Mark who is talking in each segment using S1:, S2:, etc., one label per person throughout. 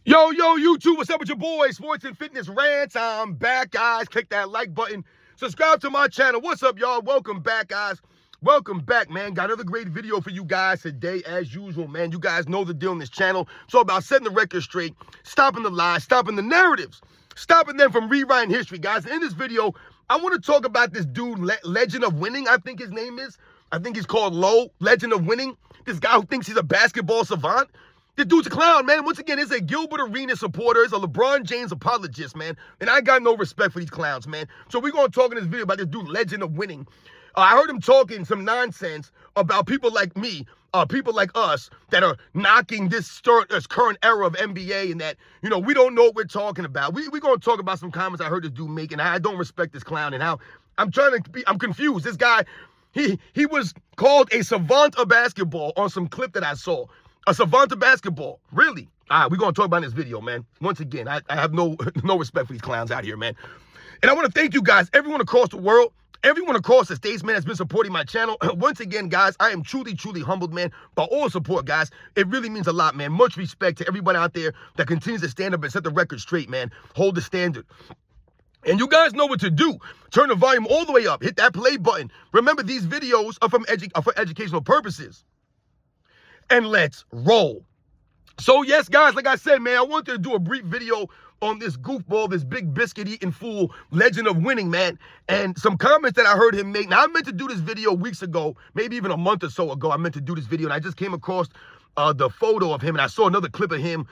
S1: Yo, YouTube, what's up with your boys? Sports and Fitness Rants. I'm back, guys. Click that like button. Subscribe to my channel. What's up, y'all? Welcome back, guys. Welcome back, man. Got another great video for you guys today, as usual, man. You guys know the deal on this channel. It's all about setting the record straight, stopping the lies, stopping the narratives, stopping them from rewriting history, guys. In this video, I want to talk about this dude, Legend of Winning, I think his name is. I think he's called Low, Legend of Winning. This guy who thinks he's a basketball savant. This dude's a clown, man. Once again, it's a Gilbert Arenas supporter. It's a LeBron James apologist, man. And I got no respect for these clowns, man. So we're going to talk in this video about this dude, Legend of Winning. I heard him talking some nonsense about people like me, people like us, that are knocking this current era of NBA and that, you know, we don't know what we're talking about. We're going to talk about some comments I heard this dude make, and I don't respect this clown and how I'm confused. This guy, he was called a savant of basketball on some clip that I saw. A savant of basketball. Really? All right, we're going to talk about this video, man. Once again, I have no respect for these clowns out here, man. And I want to thank you guys, everyone across the world, everyone across the states, man, has been supporting my channel. Once again, guys, I am truly humbled, man, by all support, guys. It really means a lot, man. Much respect to everyone out there that continues to stand up and set the record straight, man. Hold the standard. And you guys know what to do. Turn the volume all the way up. Hit that play button. Remember, these videos are for educational purposes. And let's roll. So yes, guys, like I said, man, I wanted to do a brief video on this goofball, this big biscuit eating fool, Legend of Winning, man. And some comments that I heard him make. Now, I meant to do this video weeks ago, maybe even a month or so ago. I meant to do this video, and I just came across the photo of him, and I saw another clip of him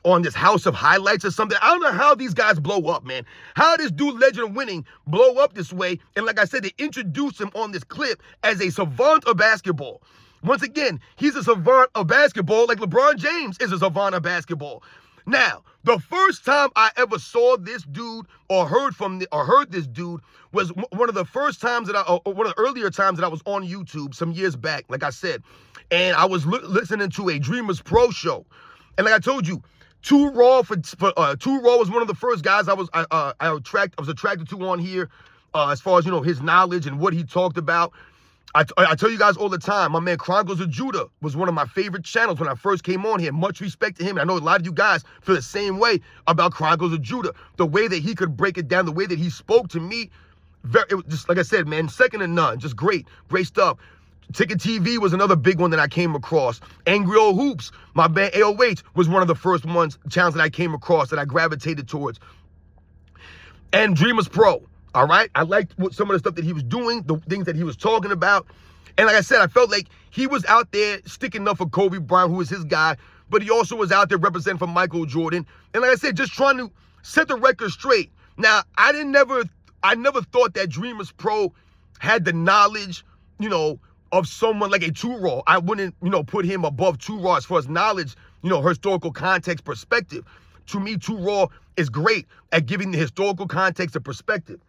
S1: on this House of Highlights or something. I don't know how these guys blow up, man. How this dude, Legend of Winning, blow up this way. And like I said, they introduced him on this clip as a savant of basketball. Once again, he's a savant of basketball like LeBron James is a savant of basketball. Now, the first time I ever saw this dude or heard this dude was one of the first times that one of the earlier times that I was on YouTube some years back, like I said. And I was listening to a Dreamers Pro show. And like I told you, Too Raw was one of the first guys I was attracted to on here, as far as, you know, his knowledge and what he talked about. I tell you guys all the time, my man Chronicles of Judah was one of my favorite channels when I first came on here. Much respect to him. And I know a lot of you guys feel the same way about Chronicles of Judah. The way that he could break it down, the way that he spoke to me, it was just, like I said, man, second to none. Just great stuff. Ticket TV was another big one that I came across. Angry Old Hoops, my man AOH, was one of the first channels that I came across that I gravitated towards. And Dreamers Pro. All right, I liked some of the stuff that he was doing, the things that he was talking about. And like I said, I felt like he was out there sticking up for Kobe Bryant, who was his guy, but he also was out there representing for Michael Jordan. And like I said, just trying to set the record straight. Now, I never thought that Dreamers Pro had the knowledge, you know, of someone like a Too Raw. I wouldn't, you know, put him above Too Raw as far as knowledge, you know, historical context perspective. To me, Too Raw is great at giving the historical context and perspective.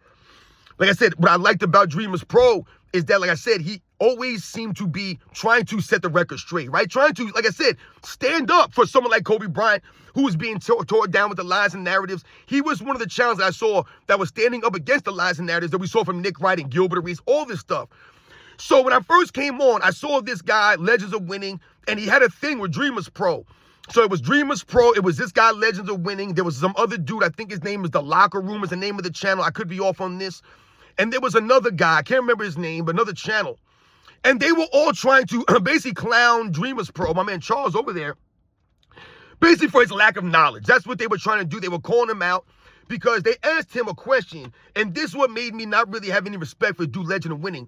S1: Like I said, what I liked about Dreamers Pro is that, like I said, he always seemed to be trying to set the record straight, right? Trying to, like I said, stand up for someone like Kobe Bryant, who was being torn down with the lies and narratives. He was one of the channels that I saw that was standing up against the lies and narratives that we saw from Nick Wright and Gilbert Arenas, all this stuff. So when I first came on, I saw this guy, Legends of Winning, and he had a thing with Dreamers Pro. So it was Dreamers Pro. It was this guy, Legends of Winning. There was some other dude. I think his name is The Locker Room is the name of the channel. I could be off on this. And there was another guy, I can't remember his name, but another channel. And they were all trying to basically clown Dreamers Pro, my man Charles over there, basically for his lack of knowledge. That's what they were trying to do. They were calling him out because they asked him a question. And this is what made me not really have any respect for dude Legend of Winning,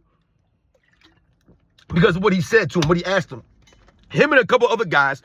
S1: because of what he said to him, what he asked him. Him and a couple other guys,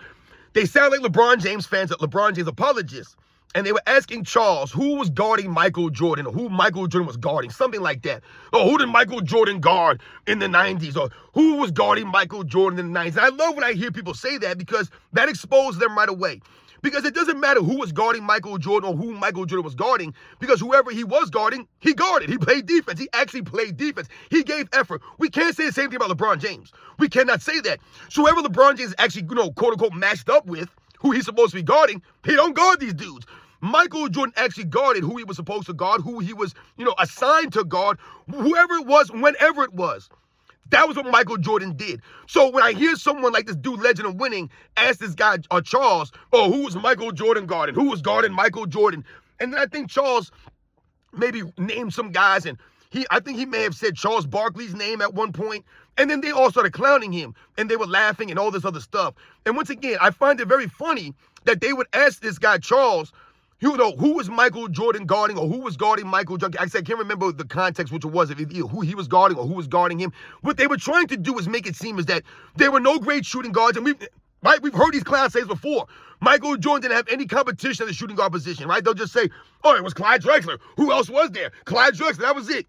S1: they sound like LeBron James fans, LeBron James apologists. And they were asking Charles who was guarding Michael Jordan, or who Michael Jordan was guarding, something like that. Or who did Michael Jordan guard in the 90s? Or who was guarding Michael Jordan in the 90s? And I love when I hear people say that, because that exposes them right away. Because it doesn't matter who was guarding Michael Jordan or who Michael Jordan was guarding, because whoever he was guarding, he guarded. He played defense. He actually played defense. He gave effort. We can't say the same thing about LeBron James. We cannot say that. So whoever LeBron James actually, you know, quote unquote matched up with, who he's supposed to be guarding, he don't guard these dudes. Michael Jordan actually guarded who he was supposed to guard, who he was, you know, assigned to guard, whoever it was, whenever it was. That was what Michael Jordan did. So when I hear someone like this dude, Legend of Winning, ask this guy, Charles, oh, who was Michael Jordan guarding? Who was guarding Michael Jordan? And then I think Charles maybe named some guys, and I think he may have said Charles Barkley's name at one point. And then they all started clowning him, and they were laughing and all this other stuff. And once again, I find it very funny that they would ask this guy, Charles, who was Michael Jordan guarding, or who was guarding Michael Jordan. I can't remember the context, which it was, who he was guarding or who was guarding him. What they were trying to do is make it seem as that there were no great shooting guards. And we've heard these clowns say this before. Michael Jordan didn't have any competition at the shooting guard position, right? They'll just say, oh, it was Clyde Drexler. Who else was there? Clyde Drexler, that was it.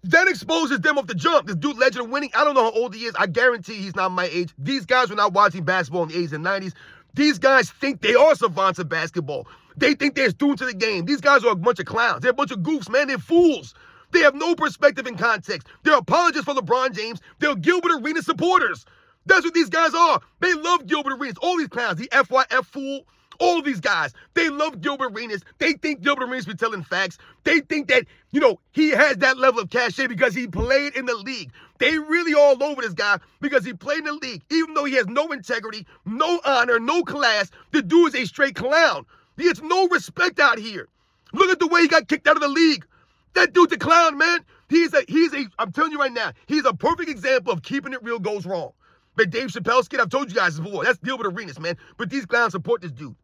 S1: That exposes them off the jump. This dude, Legend of Winning, I don't know how old he is. I guarantee he's not my age. These guys were not watching basketball in the 80s and 90s. These guys think they are savants of basketball. They think they're students of the game. These guys are a bunch of clowns. They're a bunch of goofs, man. They're fools. They have no perspective and context. They're apologists for LeBron James. They're Gilbert Arenas supporters. That's what these guys are. They love Gilbert Arenas. All these clowns, the FYF fool, all these guys, they love Gilbert Arenas. They think Gilbert Arenas be telling facts. They think that, he has that level of cachet because he played in the league. They really all over this guy because he played in the league. Even though he has no integrity, no honor, no class, the dude is a straight clown. He has no respect out here. Look at the way he got kicked out of the league. That dude's a clown, man. I'm telling you right now, he's a perfect example of keeping it real goes wrong. But Dave Chappelle's kid, I've told you guys before, that's Gilbert Arenas, man. But these clowns support this dude.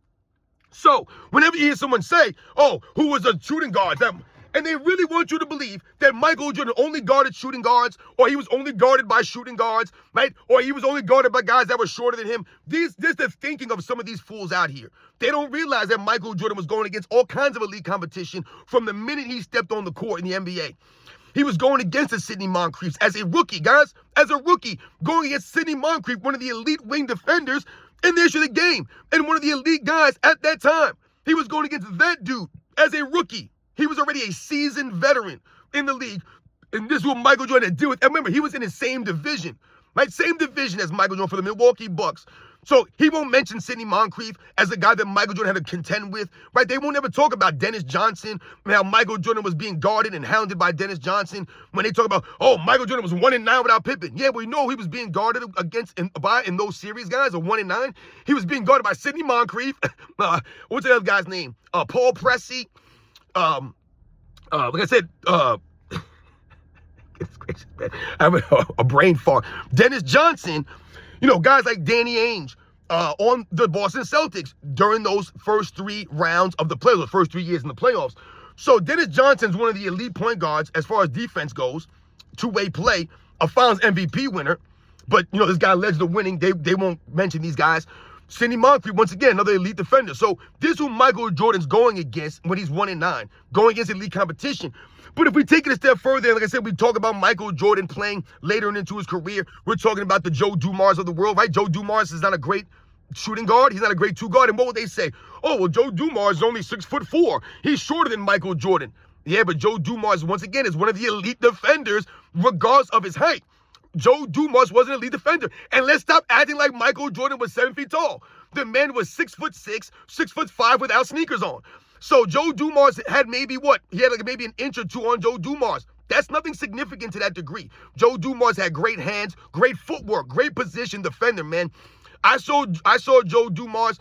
S1: So, whenever you hear someone say, oh, who was a shooting guard? And they really want you to believe that Michael Jordan only guarded shooting guards, or he was only guarded by shooting guards, right? Or he was only guarded by guys that were shorter than him. This is the thinking of some of these fools out here. They don't realize that Michael Jordan was going against all kinds of elite competition from the minute he stepped on the court in the NBA. He was going against the Sidney Moncriefs as a rookie, guys. As a rookie, going against Sidney Moncrief, one of the elite wing defenders in the history of the game, and one of the elite guys at that time. He was going against that dude as a rookie. He was already a seasoned veteran in the league, and this is what Michael Jordan had to deal with. And remember, he was in his same division, right? Same division as Michael Jordan for the Milwaukee Bucks. So he won't mention Sidney Moncrief as a guy that Michael Jordan had to contend with, right? They won't ever talk about Dennis Johnson, how Michael Jordan was being guarded and hounded by Dennis Johnson. When they talk about, oh, Michael Jordan was 1-9 without Pippen. Yeah, we know he was being guarded in those series, guys, 1-9. He was being guarded by Sidney Moncrief. What's the other guy's name? Paul Pressey. Like I said, it's crazy, man. I have a brain fart. Dennis Johnson. Guys like Danny Ainge on the Boston Celtics during those first 3 rounds of the playoffs, the first 3 years in the playoffs. So Dennis Johnson's one of the elite point guards as far as defense goes, two-way play, a Finals MVP winner. But, this guy, Legend of Winning, they won't mention these guys. Sidney Moncrief, once again, another elite defender. So this is who Michael Jordan's going against when he's 1-9, going against elite competition. But if we take it a step further, like I said, we talk about Michael Jordan playing later into his career. We're talking about the Joe Dumars of the world, right? Joe Dumars is not a great shooting guard. He's not a great 2 guard. And what would they say? Oh, well, Joe Dumars is only 6'4". He's shorter than Michael Jordan. Yeah, but Joe Dumars, once again, is one of the elite defenders, regardless of his height. Joe Dumars was an elite defender. And let's stop acting like Michael Jordan was 7 feet tall. The man was 6'6", 6'5" without sneakers on. So Joe Dumars had maybe He had maybe an inch or 2 on Joe Dumars. That's nothing significant to that degree. Joe Dumars had great hands, great footwork, great position defender, man. I saw Joe Dumars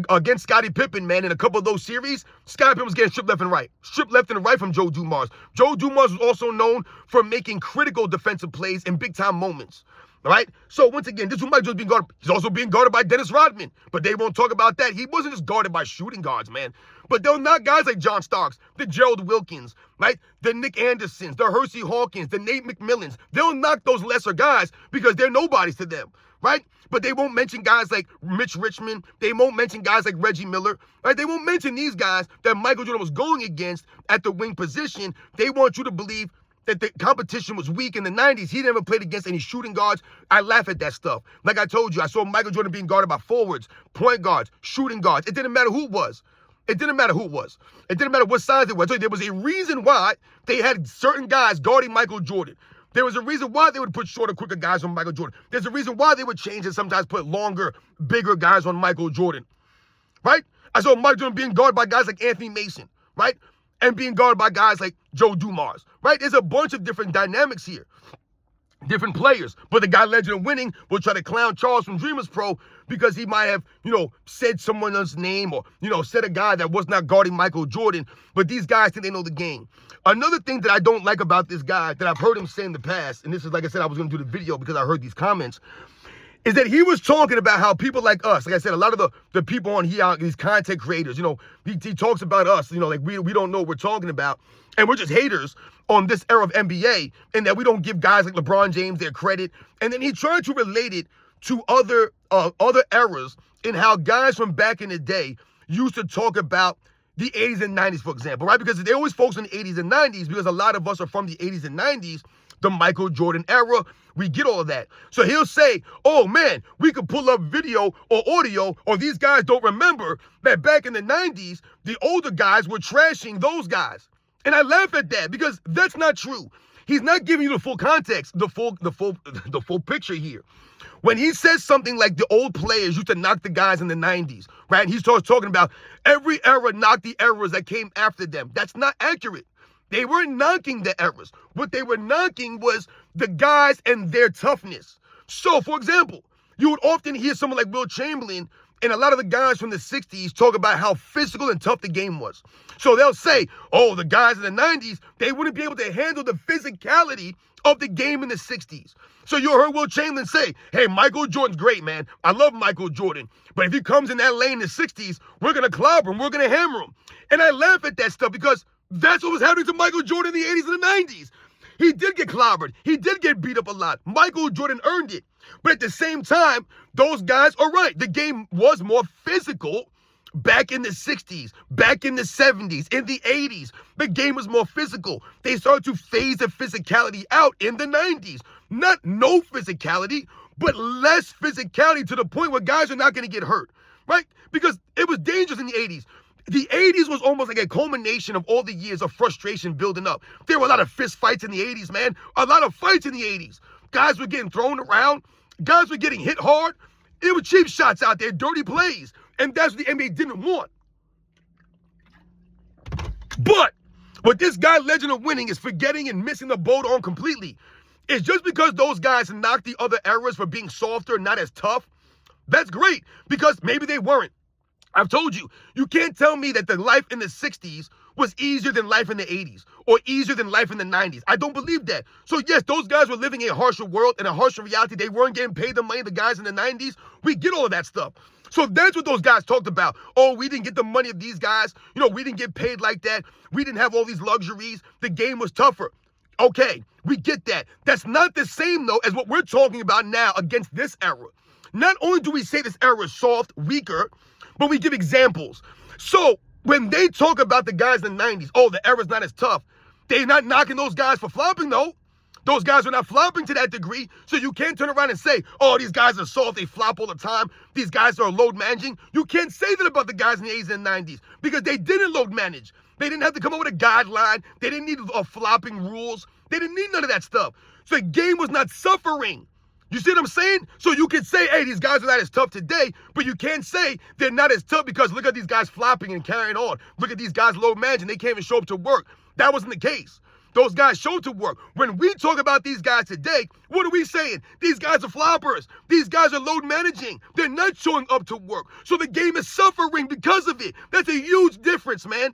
S1: against Scottie Pippen, man, in a couple of those series. Scottie Pippen was getting stripped left and right. Stripped left and right from Joe Dumars. Joe Dumars was also known for making critical defensive plays in big-time moments. All right? So, once again, this is who Michael Jordan's being guarded. He's also being guarded by Dennis Rodman. But they won't talk about that. He wasn't just guarded by shooting guards, man. But they're not guys like John Starks, the Gerald Wilkins, right? The Nick Andersons, the Hersey Hawkins, the Nate McMillans. They'll knock those lesser guys because they're nobodies to them, right? But they won't mention guys like Mitch Richmond. They won't mention guys like Reggie Miller, right? They won't mention these guys that Michael Jordan was going against at the wing position. They want you to believe that the competition was weak in the 90s. He never played against any shooting guards. I laugh at that stuff. Like I told you, I saw Michael Jordan being guarded by forwards, point guards, shooting guards. It didn't matter who it was. It didn't matter who it was. It didn't matter what size it was. There was a reason why they had certain guys guarding Michael Jordan. There was a reason why they would put shorter, quicker guys on Michael Jordan. There's a reason why they would change and sometimes put longer, bigger guys on Michael Jordan, right? I saw Michael Jordan being guarded by guys like Anthony Mason, right? And being guarded by guys like Joe Dumars, right? There's a bunch of different dynamics here. different players. But the guy Legend of Winning will try to clown Charles from Dreamers Pro because he might have, said someone else's name or, said a guy that was not guarding Michael Jordan. But these guys think they know the game. Another thing that I don't like about this guy that I've heard him say in the past, and this is, like I said, I was going to do the video because I heard these comments, is that he was talking about how people like us, like I said, a lot of the people on here, these content creators, he talks about us, like we don't know what we're talking about. And we're just haters on this era of NBA, and that we don't give guys like LeBron James their credit. And then he tried to relate it to other eras in how guys from back in the day used to talk about the 80s and 90s, for example, right? Because they always focus on the 80s and 90s because a lot of us are from the 80s and 90s, the Michael Jordan era. We get all of that. So he'll say, oh man, we could pull up video or audio, or these guys don't remember that back in the 90s, the older guys were trashing those guys. And I laugh at that because that's not true. He's not giving you the full context, the full picture here. When he says something like the old players used to knock the guys in the 90s, right? And he's talking about every era knocked the eras that came after them. That's not accurate. They weren't knocking the eras. What they were knocking was the guys and their toughness. So, for example, you would often hear someone like Will Chamberlain and a lot of the guys from the 60s talk about how physical and tough the game was. So they'll say, oh, the guys in the 90s, they wouldn't be able to handle the physicality of the game in the 60s. So you heard Will Chamberlain say, hey, Michael Jordan's great, man. I love Michael Jordan. But if he comes in that lane in the 60s, we're going to clobber him. We're going to hammer him. And I laugh at that stuff because that's what was happening to Michael Jordan in the 80s and the 90s. He did get clobbered. He did get beat up a lot. Michael Jordan earned it. But at the same time, those guys are right. The game was more physical back in the 60s, back in the 70s, in the 80s. The game was more physical. They started to phase the physicality out in the 90s. Not no physicality, but less physicality to the point where guys are not going to get hurt, right? Because it was dangerous in the 80s. The 80s was almost like a culmination of all the years of frustration building up. There were a lot of fist fights in the 80s, man. A lot of fights in the 80s. Guys were getting thrown around. Guys were getting hit hard. It was cheap shots out there, dirty plays. And that's what the NBA didn't want. But what this guy, Legend of Winning, is forgetting and missing the boat on completely is just because those guys knocked the other eras for being softer, not as tough, that's great because maybe they weren't. I've told you, you can't tell me that the life in the 60s was easier than life in the 80s or easier than life in the 90s. I don't believe that. So yes, those guys were living in a harsher world and a harsher reality. They weren't getting paid the money the guys in the 90s. We get all of that stuff. So that's what those guys talked about. Oh, we didn't get the money of these guys. We didn't get paid like that. We didn't have all these luxuries. The game was tougher. Okay, we get that. That's not the same, though, as what we're talking about now against this era. Not only do we say this era is soft, weaker, but we give examples. So when they talk about the guys in the 90s, oh, the era's not as tough. They're not knocking those guys for flopping, though. Those guys are not flopping to that degree. So you can't turn around and say, oh, these guys are soft. They flop all the time. These guys are load managing. You can't say that about the guys in the 80s and 90s because they didn't load manage. They didn't have to come up with a guideline. They didn't need flopping rules. They didn't need none of that stuff. So the game was not suffering. You see what I'm saying? So you can say, hey, these guys are not as tough today, but you can't say they're not as tough because look at these guys flopping and carrying on. Look at these guys low managing. They can't even show up to work. That wasn't the case. Those guys showed to work. When we talk about these guys today, what are we saying? These guys are floppers. These guys are load managing. They're not showing up to work. So the game is suffering because of it. That's a huge difference, man.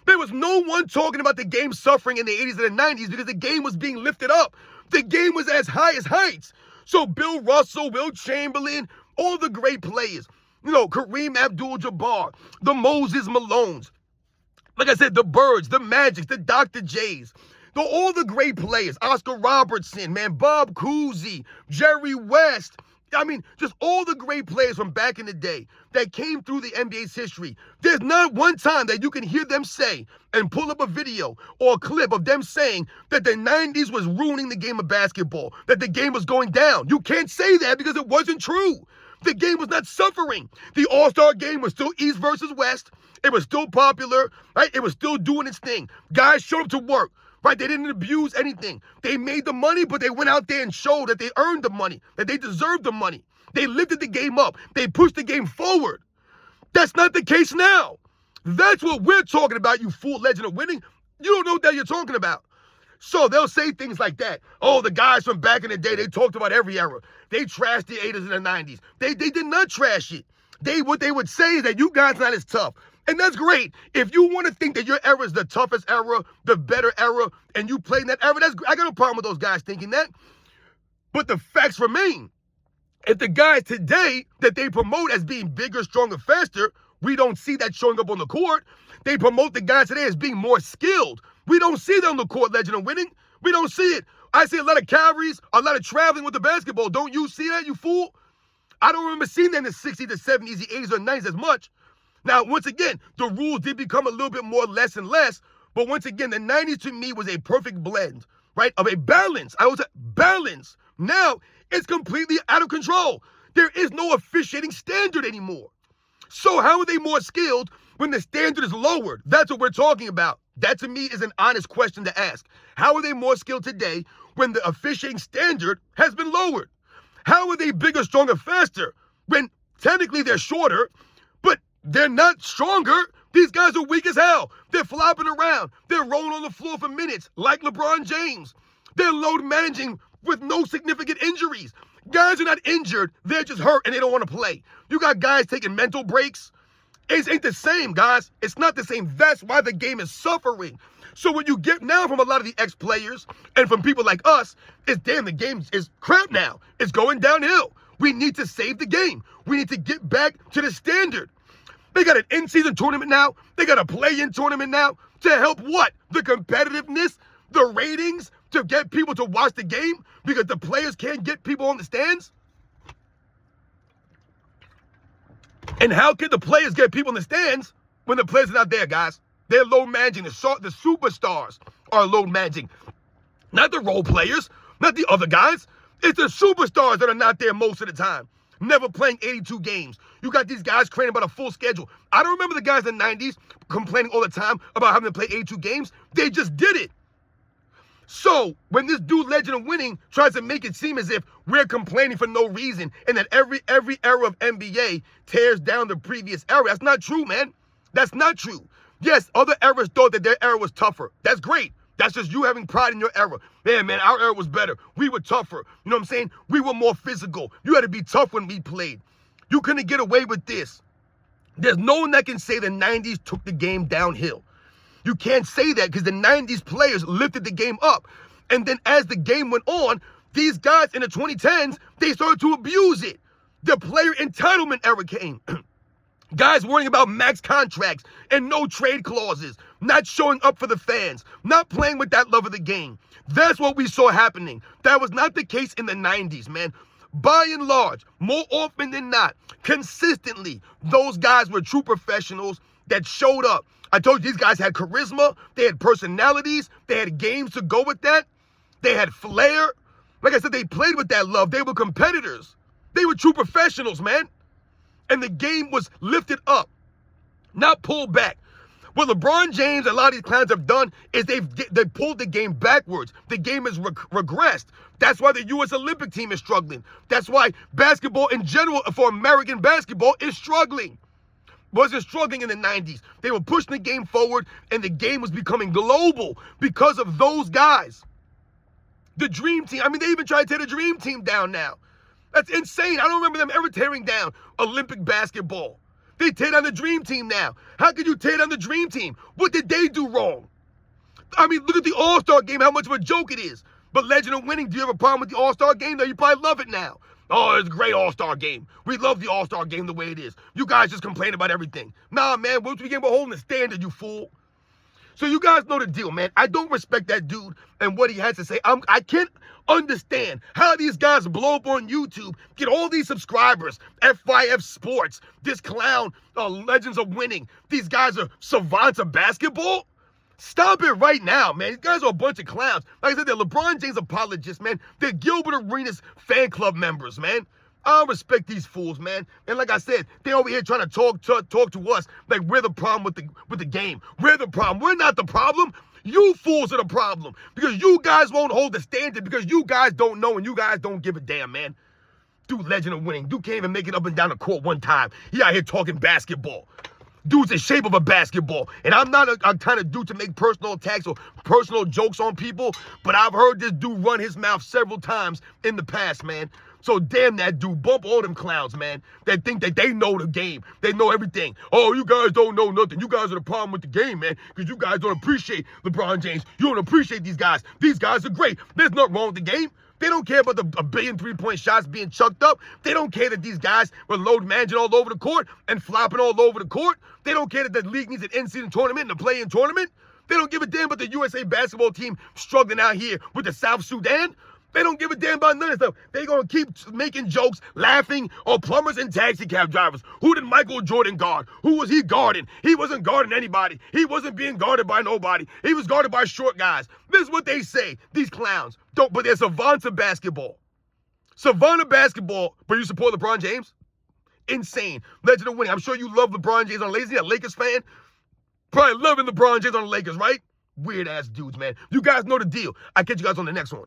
S1: There was no one talking about the game suffering in the 80s and the 90s because the game was being lifted up. The game was as high as heights. So Bill Russell, Will Chamberlain, all the great players, Kareem Abdul-Jabbar, the Moses Malones, like I said, the Birds, the Magics, the Dr. J's, all the great players, Oscar Robertson, man, Bob Cousy, Jerry West. I mean, just all the great players from back in the day that came through the NBA's history. There's not one time that you can hear them say and pull up a video or a clip of them saying that the 90s was ruining the game of basketball, that the game was going down. You can't say that because it wasn't true. The game was not suffering. The All-Star game was still East versus West. It was still popular, right? It was still doing its thing. Guys showed up to work. Right? They didn't abuse anything. They made the money, but they went out there and showed that they earned the money, that they deserved the money. They lifted the game up. They pushed the game forward. That's not the case now. That's what we're talking about, you fool Legend of Winning. You don't know what that you're talking about. So they'll say things like that. Oh, the guys from back in the day, they talked about every era. They trashed the 80s and the 90s. They did not trash it. What they would say is that you guys not as tough. And that's great. If you want to think that your era is the toughest era, the better era, and you play in that era, I got no problem with those guys thinking that. But the facts remain. If the guys today that they promote as being bigger, stronger, faster, we don't see that showing up on the court. They promote the guys today as being more skilled. We don't see that on the court, Legend of Winning. We don't see it. I see a lot of calories, a lot of traveling with the basketball. Don't you see that, you fool? I don't remember seeing that in the 60s, the 70s, the 80s, or 90s as much. Now, once again, the rules did become a little bit more less and less. But once again, the 90s to me was a perfect blend, right, of a balance. I was a balance. Now, it's completely out of control. There is no officiating standard anymore. So how are they more skilled when the standard is lowered? That's what we're talking about. That to me is an honest question to ask. How are they more skilled today when the officiating standard has been lowered? How are they bigger, stronger, faster when technically they're shorter, but they're not stronger? These guys are weak as hell. They're flopping around. They're rolling on the floor for minutes like LeBron James. They're load managing with no significant injuries. Guys are not injured. They're just hurt and they don't want to play. You got guys taking mental breaks. It ain't the same, guys. It's not the same. That's why the game is suffering. So what you get now from a lot of the ex-players and from people like us is, damn, the game is crap now. It's going downhill. We need to save the game. We need to get back to the standard. They got an in-season tournament now. They got a play-in tournament now to help what? The competitiveness, the ratings, to get people to watch the game because the players can't get people on the stands? And how can the players get people in the stands when the players are not there, guys? They're load managing. The superstars are load managing. Not the role players, not the other guys. It's the superstars that are not there most of the time. Never playing 82 games. You got these guys complaining about a full schedule. I don't remember the guys in the 90s complaining all the time about having to play 82 games. They just did it. So when this dude, Legend of Winning, tries to make it seem as if we're complaining for no reason and that every era of NBA tears down the previous era, that's not true, man. That's not true. Yes, other eras thought that their era was tougher. That's great. That's just you having pride in your era. Yeah, man, our era was better. We were tougher. You know what I'm saying? We were more physical. You had to be tough when we played. You couldn't get away with this. There's no one that can say the 90s took the game downhill. You can't say that because the 90s players lifted the game up. And then as the game went on, these guys in the 2010s, they started to abuse it. The player entitlement era came. Guys worrying about max contracts and no trade clauses, not showing up for the fans, not playing with that love of the game. That's what we saw happening. That was not the case in the 90s, man. By and large, more often than not, consistently, those guys were true professionals that showed up. I told you these guys had charisma, they had personalities, they had games to go with that, they had flair. Like I said, they played with that love. They were competitors. They were true professionals, man. And the game was lifted up, not pulled back. What LeBron James and a lot of these clowns have done is they pulled the game backwards. The game has regressed. That's why the U.S. Olympic team is struggling. That's why basketball in general for American basketball is struggling. Wasn't struggling in the 90s. They were pushing the game forward and the game was becoming global because of those guys. The Dream Team, I mean, they even tried to tear the Dream Team down now. That's insane. I don't remember them ever tearing down Olympic basketball. They tear down the Dream Team now. How could you tear down the Dream Team? What did they do wrong? I mean, look at the All-Star game, how much of a joke it is. But Legend of Winning, do you have a problem with the All-Star game? No, you probably love it now. Oh, it's a great All-Star game. We love the All-Star game the way it is. You guys just complain about everything. Nah, man, once we get holding the standard, you fool. So you guys know the deal, man. I don't respect that dude and what he has to say. I can't understand how these guys blow up on YouTube, get all these subscribers, FYF Sports, this clown, Legends of Winning. These guys are savants of basketball. Stop it right now, man. These guys are a bunch of clowns. Like I said, they're LeBron James apologists, man. They're Gilbert Arenas fan club members, man. I don't respect these fools, man. And like I said, they over here trying to talk to us like we're the problem with the game. We're the problem. We're not the problem. You fools are the problem because you guys won't hold the standard because you guys don't know and you guys don't give a damn, man. Dude, Legend of Winning. Dude can't even make it up and down the court one time. He out here talking basketball. Dude's the shape of a basketball. And I'm not a kind of dude to make personal attacks or personal jokes on people, but I've heard this dude run his mouth several times in the past, man. So damn that dude. Bump all them clowns, man, that think that they know the game. They know everything. Oh, you guys don't know nothing. You guys are the problem with the game, man, because you guys don't appreciate LeBron James. You don't appreciate these guys. These guys are great. There's nothing wrong with the game. They don't care about a billion three-point shots being chucked up. They don't care that these guys were load managing all over the court and flopping all over the court. They don't care that the league needs an in-season tournament and a play-in tournament. They don't give a damn about the USA basketball team struggling out here with the South Sudan. They don't give a damn about none of that stuff. They're going to keep making jokes, laughing on plumbers and taxi cab drivers. Who did Michael Jordan guard? Who was he guarding? He wasn't guarding anybody. He wasn't being guarded by nobody. He was guarded by short guys. This is what they say, these clowns. But they're savants of basketball. Savant of basketball, but you support LeBron James? Insane. Legend of winning. I'm sure you love LeBron James on the Lakers. You're a Lakers fan? Probably loving LeBron James on the Lakers, right? Weird ass dudes, man. You guys know the deal. I'll catch you guys on the next one.